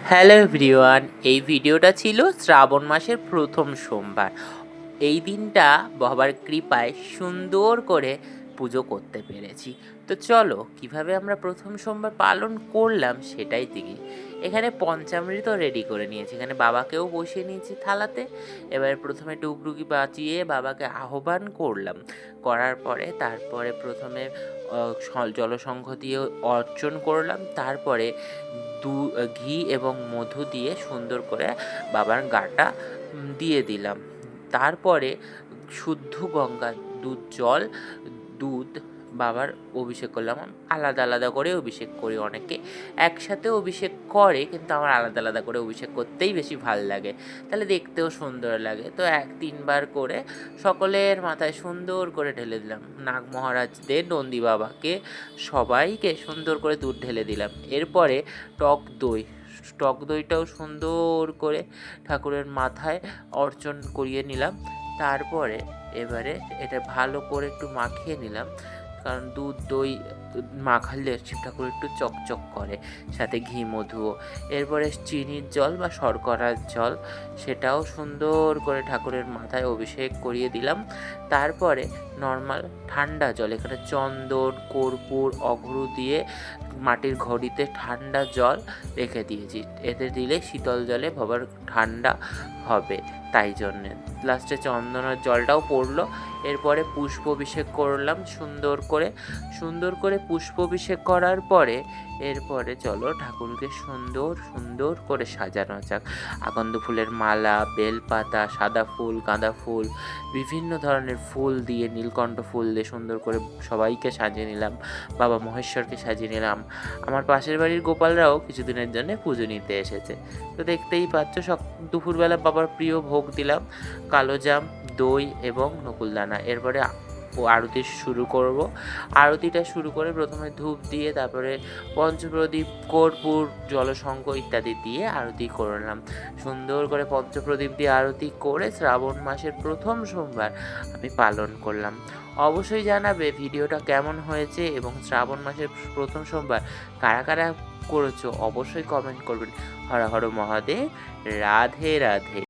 Hello everyone, এই ভিডিওটা ছিল শ্রাবণ মাসের প্রথম সোমবার। এই দিনটা বাবার কৃপায় সুন্দর করে পুজো করতে পেরেছি। তো চলো কিভাবে আমরা প্রথম সোমবার পালন করলাম সেটাই দেখি। এখানে পঞ্চামৃত রেডি করে নিয়েছি, এখানে বাবাকেও বসিয়ে নিয়েছি থালাতে। এবারে প্রথমে টুকটুকি বাজিয়ে বাবাকে আহ্বান করলাম, করার পরে তারপরে প্রথমে জলসংঘ দিয়ে অর্চন করলাম, তারপরে ঘি এবং মধু দিয়ে সুন্দর করে বাবার গাটা দিয়ে দিলাম। তারপরে শুদ্ধ গঙ্গা দুধ বাবার অভিষেক করলাম। আলাদা আলাদা করে অভিষেক করি, অনেকে একসাথে অভিষেক করে, কিন্তু আমার আলাদা আলাদা করে অভিষেক করতেই বেশি ভাল লাগে, তাহলে দেখতেও সুন্দর লাগে। তো 3বার করে সকলের মাথায় সুন্দর করে ঢেলে দিলাম। নাগ মহারাজদের, নন্দী বাবাকে, সবাইকে সুন্দর করে দুধ ঢেলে দিলাম। এরপরে টক দইটাও সুন্দর করে ঠাকুরের মাথায় অর্চন করিয়ে নিলাম। তারপরে এবারে এটা ভালো করে একটু মাখিয়ে নিলাম, কারণ দুধ দই মাখালে শিব ঠাকুর একটু চকচক করে, সাথে ঘি মধুও। এরপরে চিনির জল বা শর্করার জল, সেটাও সুন্দর করে ঠাকুরের মাথায় অভিষেক করিয়ে দিলাম। তারপরে নর্মাল ঠান্ডা জল, এখানে চন্দন, কর্পূর, অঘ্রু দিয়ে মাটির ঘড়িতে ঠান্ডা জল রেখে দিয়েছি, এতে দিলে শীতল জলে বাবার ঠান্ডা হবে, তাই জন্যে। লাস্টে চন্দনের জলটাও পড়লো। এরপরে পুষ্প অভিষেক করলাম সুন্দর করে পুষ্প অভিষেক করার পরে এরপরে চলো ঠাকুরকে সুন্দর করে সাজানো যাক। আকন্দ ফুলের মালা, বেলপাতা, সাদা ফুল, গাঁদা ফুল, বিভিন্ন ধরনের ফুল দিয়ে, নীলকণ্ঠ ফুল দিয়ে সুন্দর করে সবাইকে সাজিয়ে নিলাম। বাবা মহেশ্বরকে সাজিয়ে নিলাম। আমার পাশের বাড়ির গোপালরাও কিছুদিনের জন্য পুজো নিতে এসেছে। তো দেখতেই পাচ্ছ, দুপুরবেলা বাবার প্রিয় ভোগ দিলাম, কালোজাম, দই এবং নকুলদানা। এরপরে আরতি শুরু করব। আরতিটা শুরু করে প্রথমে ধূপ দিয়ে, তারপরে পঞ্চপ্রদীপ, কর্পূর, জলশঙ্খ ইত্যাদি দিয়ে আরতি করলাম। সুন্দর করে পঞ্চপ্রদীপ দিয়ে আরতি করে শ্রাবণ মাসের প্রথম সোমবার আমি পালন করলাম। অবশ্যই জানাবে ভিডিওটা কেমন হয়েছে এবং শ্রাবণ মাসের প্রথম সোমবার কারা কারা করেছো, অবশ্যই কমেন্ট করবেন। হর হর মহাদেব, রাধে রাধে।